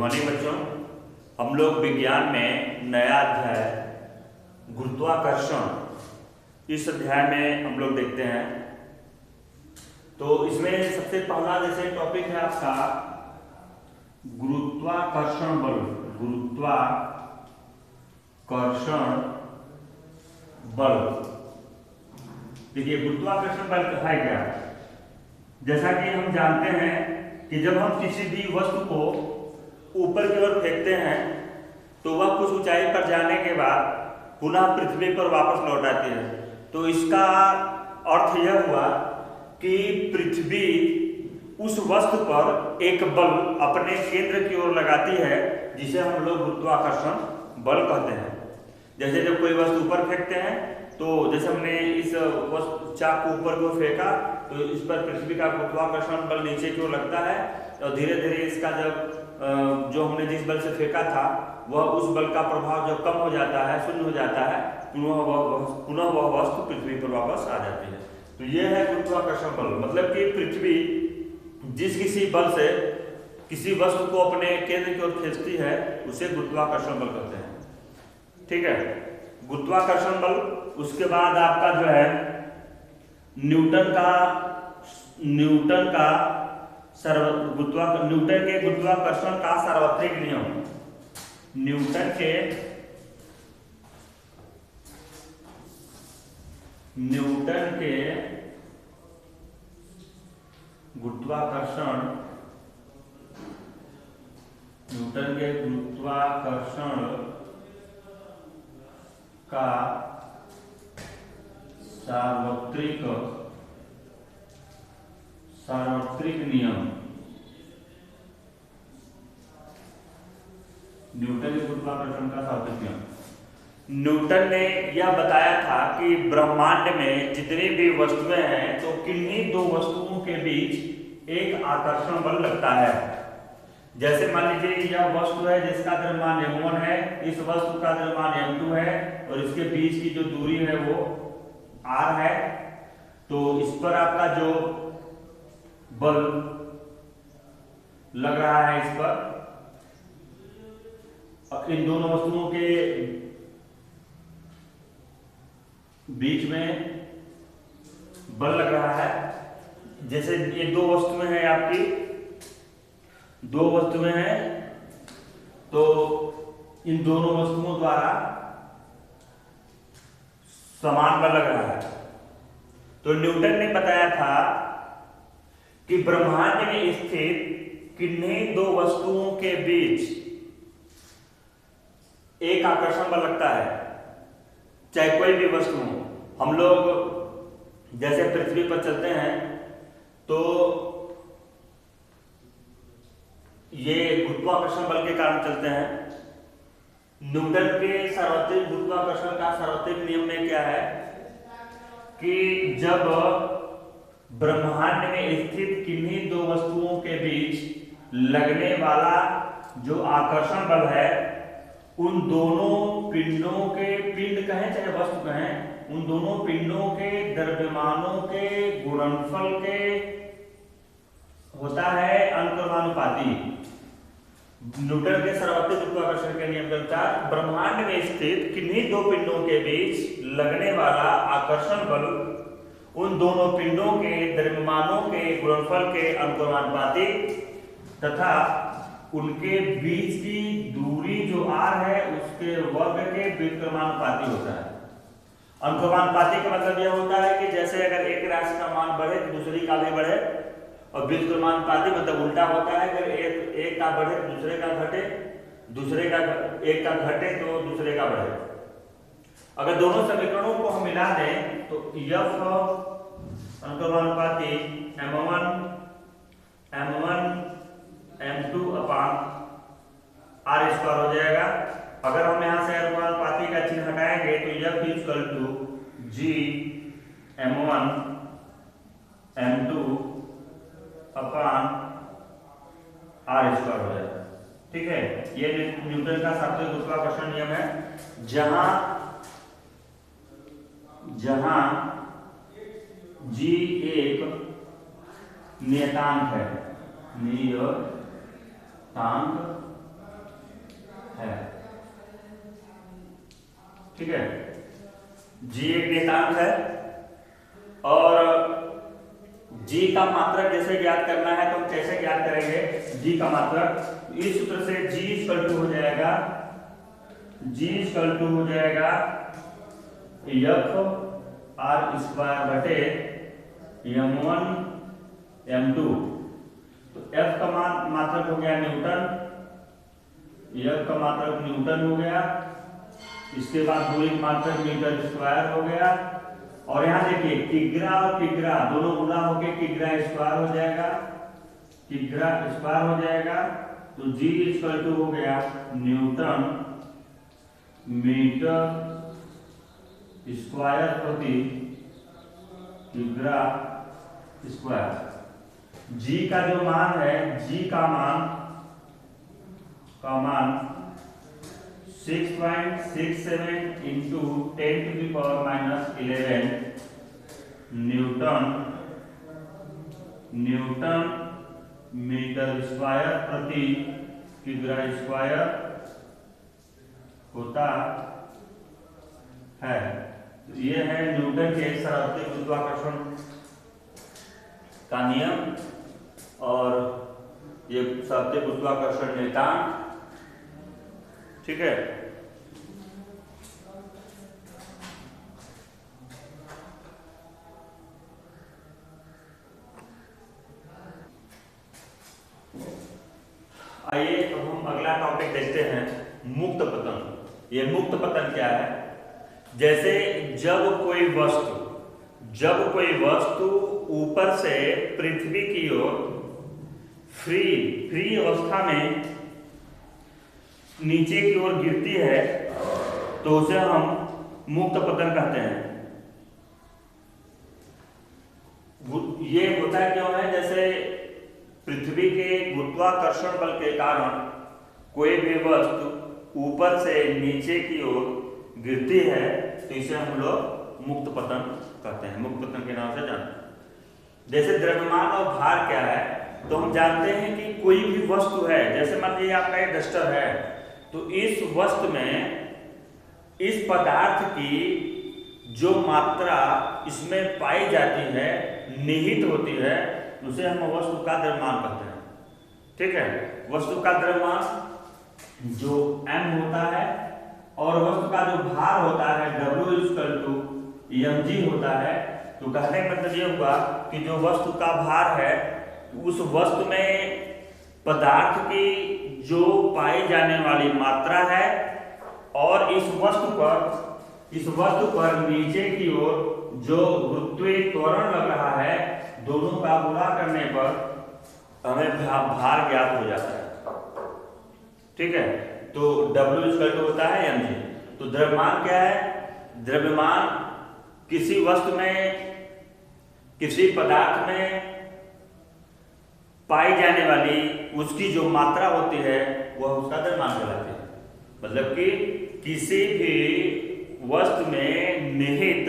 Morning बच्चों। हम लोग विज्ञान में नया अध्याय गुरुत्वाकर्षण इस अध्याय में हम लोग देखते हैं। तो इसमें सबसे पहला जैसे टॉपिक है आपका गुरुत्वाकर्षण बल। गुरुत्वाकर्षण बल, देखिए गुरुत्वाकर्षण बल है क्या। जैसा कि हम जानते हैं कि जब हम किसी भी वस्तु को ऊपर की ओर फेंकते हैं तो वह कुछ ऊंचाई पर जाने के बाद पुनः पृथ्वी पर वापस लौट आती है। तो इसका अर्थ यह हुआ कि पृथ्वी उस वस्तु पर एक बल अपने केंद्र की ओर लगाती है जिसे हम लोग गुरुत्वाकर्षण बल कहते हैं। जैसे जब कोई वस्तु ऊपर फेंकते हैं तो जैसे हमने इस चाक को ऊपर को फेंका तो इस पर पृथ्वी का गुरुत्वाकर्षण बल नीचे की ओर लगता है और धीरे धीरे इसका जब जो हमने जिस बल से फेंका था वह उस बल का प्रभाव जब कम हो जाता है, शून्य हो जाता है, पुनः वह वस्तु पृथ्वी पर वापस आ जाती है। तो यह है गुरुत्वाकर्षण बल। मतलब कि पृथ्वी जिस किसी बल से किसी वस्तु को अपने केंद्र की ओर खींचती है उसे गुरुत्वाकर्षण बल कहते हैं। ठीक है, गुरुत्वाकर्षण बल। उसके बाद आपका जो है न्यूटन के गुरुत्वाकर्षण का सार्वत्रिक नियम। न्यूटन के गुरुत्वाकर्षण का सार्वत्रिक नियम। न्यूटन के गुरुत्वाकर्षण का सार्वत्रिक नियम। न्यूटन ने यह बताया था कि ब्रह्मांड में जितनी भी वस्तुएं हैं तो किन्हीं दो वस्तुओं के बीच एक आकर्षण बल लगता है। जैसे मान लीजिए यह वस्तु है जिसका द्रव्यमान m1 है, इस वस्तु का द्रव्यमान m2 है और इसके बीच की जो दूरी है वो r है। तो इस पर आपका जो बल लग रहा है, इस पर इन दोनों वस्तुओं के बीच में बल लग रहा है। जैसे ये दो वस्तुएं हैं, आपकी दो वस्तुएं हैं, तो इन दोनों वस्तुओं द्वारा समान बल लग रहा है। तो न्यूटन ने बताया था कि ब्रह्मांड में स्थित किन्हीं दो वस्तुओं के बीच एक आकर्षण बल लगता है, चाहे कोई भी वस्तु हो। हम लोग जैसे पृथ्वी पर चलते हैं तो ये गुरुत्वाकर्षण बल के कारण चलते हैं। न्यूटन के सार्वत्रिक गुरुत्वाकर्षण का सार्वत्रिक नियम में क्या है कि जब ब्रह्मांड में स्थित किन्हीं दो वस्तुओं के बीच लगने वाला जो आकर्षण बल है उन दोनों पिंडों के, पिंड कहें चाहे वस्तु कहें, उन दोनों पिंडों के द्रव्यमानों के गुणनफल के होता है अनुक्रमानुपाती। न्यूटन के सार्वत्रिक गुरुत्वाकर्षण के नियम के अनुसार ब्रह्मांड में स्थित किन्हीं दो पिंडों के बीच लगने वाला आकर्षण बल उन दोनों पिंडों के द्रव्यमानों के गुणनफल के अनुक्रमानुपाती तथा उनके बीच की दूरी जो r है उसके वर्ग के व्युत्क्रमानुपाती होता है। अनुक्रमानुपाती का मतलब यह होता है कि जैसे अगर एक राशि का मान बढ़े तो दूसरी का भी बढ़े, और व्युत्क्रमानुपाती मतलब उल्टा होता है, अगर एक का बढ़े तो दूसरे का घटे, दूसरे का एक का घटे तो दूसरे का बढ़े। अगर दोनों समीकरणों को हम मिला दें तो यह अनुक्रमानुपाती m1 m2 upon r square हो जाएगा। अगर हम यहां से अनुक्रमानुपाती का चिन्ह हटाएंगे तो यह equal to g m1 m2 upon r square हो जाएगा। ठीक है, ये न्यूटन का सार्वत्रिक गुरुत्वाकर्षण नियम है, जहां g एक नियतांक है, नियतांक है। ठीक है, जी एक नियतांक है और जी का मात्रक जैसे ज्ञात करना है तो हम कैसे ज्ञात करेंगे जी का मात्रक? इस सूत्र से जी इक्वल टू हो जाएगा, जी इक्वल टू हो जाएगा एफ आर स्क्वायर बटे m1 m2। तो f का मात्रक हो गया न्यूटन, f का मात्रक न्यूटन हो गया, इसके बाद दूरी का मात्रक मीटर स्क्वायर हो गया, और यहाँ देखिए किग्रा और किग्रा दोनों गुना होके किग्रा स्क्वायर हो जाएगा, किग्रा स्क्वायर हो जाएगा। तो जी इक्वल टू हो गया न्यूटन मीटर स्क्वायर प्रति किग्रा स्क्वायर। जी का जो मान है, जी का मान 6.67 इंटू 10⁻⁻11 न्यूटन मीटर स्क्वायर प्रति किग्रा स्क्वायर होता है। तो ये है न्यूटन के सरासरी गुरुत्वाकर्षण का नियम और ये सरासरी गुरुत्वाकर्षण नियतांक। ठीक है, आइए तो हम अगला टॉपिक देखते हैं, मुक्त पतन। ये मुक्त पतन क्या है? जैसे जब कोई वस्तु ऊपर से पृथ्वी की ओर फ्री अवस्था में नीचे की ओर गिरती है तो उसे हम मुक्त पतन कहते हैं। ये होता क्यों है? जैसे पृथ्वी के गुरुत्वाकर्षण बल के कारण कोई भी वस्तु ऊपर से नीचे की ओर गिरती है तो इसे हम लोग मुक्त पतन कहते हैं, मुक्त पतन के नाम से जानते हैं। जैसे द्रव्यमान और भार क्या है तो हम जानते हैं कि कोई भी वस्तु है, जैसे मान लीजिए आपका एक डस्टर है, तो इस वस्तु में इस पदार्थ की जो मात्रा इसमें पाई जाती है, निहित होती है, उसे हम वस्तु का द्रव्यमान कहते हैं। ठीक है, वस्तु का द्रव्यमान जो m होता है और वस्तु का जो भार होता है W = mg होता है। तो कहने का मतलब ये हुआ कि जो वस्तु का भार है उस वस्तु में पदार्थ की जो पाई जाने वाली मात्रा है और इस वस्तु पर नीचे की ओर जो गुरुत्वीय त्वरण लग रहा है, दोनों का गुणा करने पर हमें भार ज्ञात हो जाता है। ठीक है, तो W = होता है mg। तो द्रव्यमान क्या है? द्रव्यमान किसी वस्तु में, किसी पदार्थ में पाई जाने वाली उसकी जो मात्रा होती है वह उसका द्रव्यमान कहलाती है। मतलब कि किसी भी वस्तु में निहित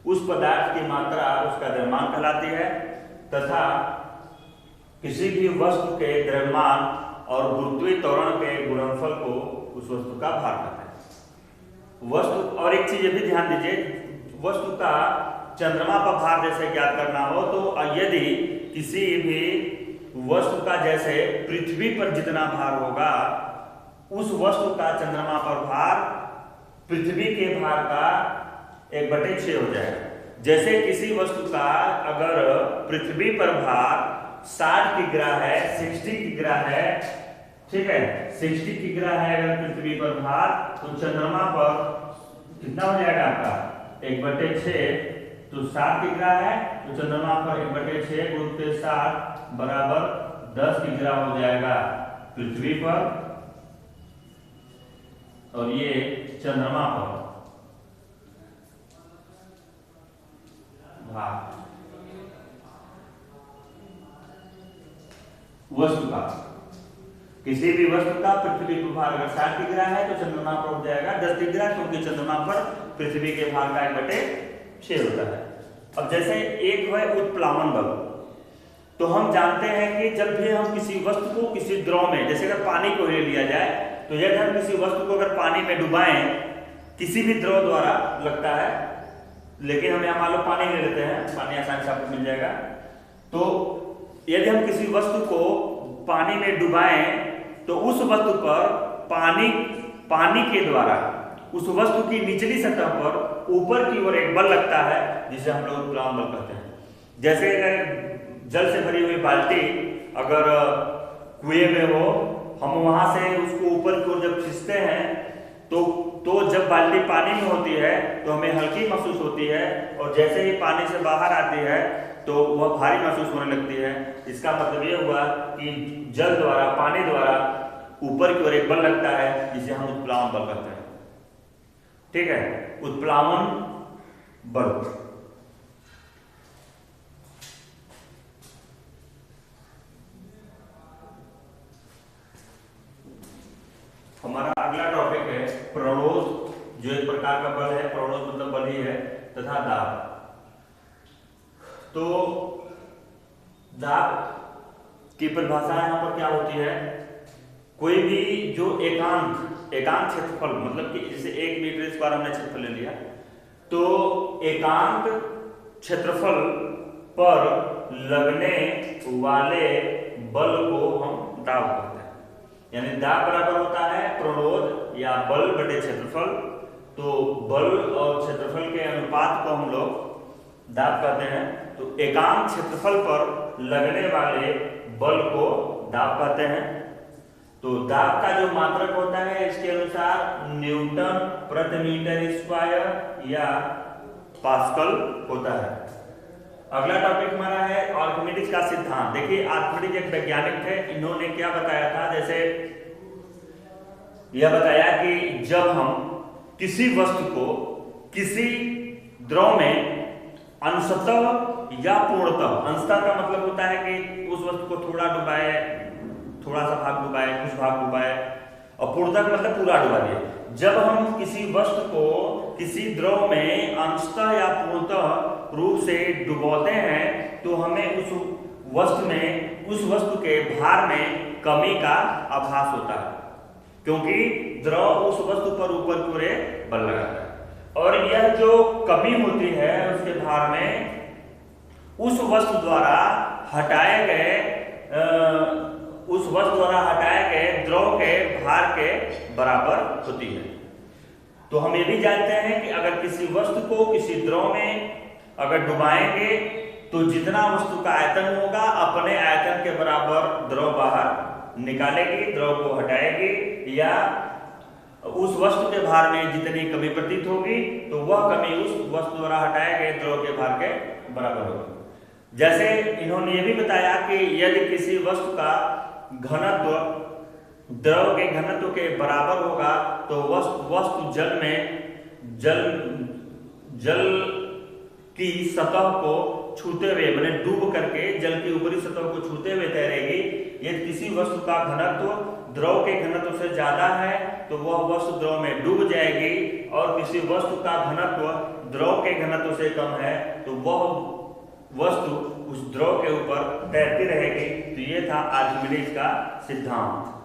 उस पदार्थ की मात्रा उसका द्रव्यमान कहलाती है, तथा किसी भी वस्तु के द्रव्यमान और गुरुत्वीय त्वरण के गुणनफल को उस वस्तु का भार कहते हैं। वस्तु, और एक चीज ये भी ध्यान दीजिए, वस्तु का चंद्रमा पर भार जैसे ज्ञात करना हो तो यदि किसी भी वस्तु का जैसे पृथ्वी पर जितना भार होगा उस वस्तु का चंद्रमा पर भार पृथ्वी के भार का 1/6 हो जाएगा। जैसे किसी वस्तु का अगर पृथ्वी पर भार 60 किग्रा है, 60 किग्रा है, ठीक है, 60 किग्रा है अगर पृथ्वी पर भार, तो चंद्रमा पर कितना हो जाएगा आपका 1/6। तो 60 किग्रा है तो चंद्रमा पर 1/6 गुणित 60 बराबर 10 किग्रा हो जाएगा पृथ्वी पर, और ये चंद्रमा पर भार वस्तु का, किसी भी वस्तु का पृथ्वी पर भार अगर 60 किग्रा है तो चंद्रमा पर हो जाएगा 10 किग्रा, क्योंकि चंद्रमा पर पृथ्वी के भार का 1/6 होता है। अब जैसे एक है उत्प्लावन बल, तो हम जानते हैं कि जब भी हम किसी वस्तु को किसी द्रव में, जैसे अगर पानी को ले लिया जाए तो यदि हम किसी वस्तु को अगर पानी में डुबाएं, किसी भी द्रव द्वारा लगता है, लेकिन हम यहाँ मान लो पानी ले लेते हैं, पानी आसानी से आपको मिल जाएगा। तो यदि हम किसी वस्तु को पानी में डुबाएं तो उस वस्तु पर पानी के द्वारा उस वस्तु की निचली सतह पर ऊपर की ओर एक बल लगता है, जिसे हम लोग उत्प्लावन बल कहते हैं। जैसे जल से भरी हुई बाल्टी अगर कुएं में हो, हम वहां से उसको ऊपर की ओर जब खींचते हैं तो जब बाल्टी पानी में होती है तो हमें हल्की महसूस होती है, और जैसे ही पानी से बाहर आती है तो वह भारी महसूस होने लगती है। इसका मतलब यह हुआ कि जल द्वारा, पानी द्वारा ऊपर की ओर एक बल लगता है, जिसे हम उत्प्लावन बल कहते हैं। ठीक है, उत्प्लावन बल। हमारा अगला टॉपिक है प्रणोद, जो एक प्रकार का बल है। प्रणोद मतलब बल ही है, तथा दाब। तो दाब की परिभाषा यहाँ पर क्या होती है? कोई भी जो एकांक क्षेत्रफल, मतलब कि जैसे 1 मीटर स्क्वायर हमने क्षेत्रफल ले लिया, तो एकांक क्षेत्रफल पर लगने वाले बल को हम दाब कहते हैं। यानी दाब बराबर होता है प्रणोद या बल बटे क्षेत्रफल। तो बल और क्षेत्रफल के अनुपात को हम लोग दाब कहते हैं। तो एकांक क्षेत्रफल पर लगने वाले बल को दाब कहते हैं। तो दाब का जो मात्रक होता है, इसके अनुसार न्यूटन प्रति मीटर स्क्वायर या पास्कल होता है। अगला टॉपिक हमारा है आर्किमिडीज का सिद्धांत। देखिए, आर्किमिडीज एक वैज्ञानिक थे। इन्होंने क्या बताया था? जैसे यह बताया कि जब हम किसी वस्तु को किसी द्रव में अंशतः या पूर्णतः, अंशतः का मतलब होता है कि उस वस्तु को थोड़ा डुबाए, थोड़ा सा भाग डुबाए, कुछ भाग डुबाए, और पूर्णतः मतलब पूरा डुबा दिए। जब हम किसी वस्तु को किसी द्रव में अंशतः या पूर्णतः रूप से डुबोते हैं तो हमें उस वस्तु के भार में कमी का आभास होता है, क्योंकि द्रव उस वस्तु पर ऊपर की ओर बल लगाता है। और यह जो कमी होती है उसके भार में, उस वस्तु द्वारा हटाए गए द्रव के भार के बराबर होती है। तो हम ये भी जानते हैं कि अगर किसी वस्तु को किसी द्रव में अगर डुबाएंगे तो जितना वस्तु का आयतन होगा, अपने आयतन के बराबर द्रव बाहर निकालेगी, द्रव को हटाएगी, या उस वस्तु के भार में जितनी कमी प्रतीत होगी तो वह कमी उस वस्तु द्वारा हटाए गए द्रव के भार के बराबर होगी। जैसे इन्होंने ये भी बताया कि यदि किसी वस्तु का घनत्व द्रव के घनत्व के बराबर होगा तो वस्तु जल की सतह को छूते हुए, माने डूब करके जल की ऊपरी सतह को छूते हुए तैरेगी। यदि किसी वस्तु का घनत्व द्रव के घनत्व से ज्यादा है तो वह वस्तु द्रव में डूब जाएगी, और किसी वस्तु का घनत्व द्रव के घनत्व से कम है तो वह वस्तु उस द्रव के ऊपर तैरती रहेगी। तो ये था आर्किमिडीज का सिद्धांत।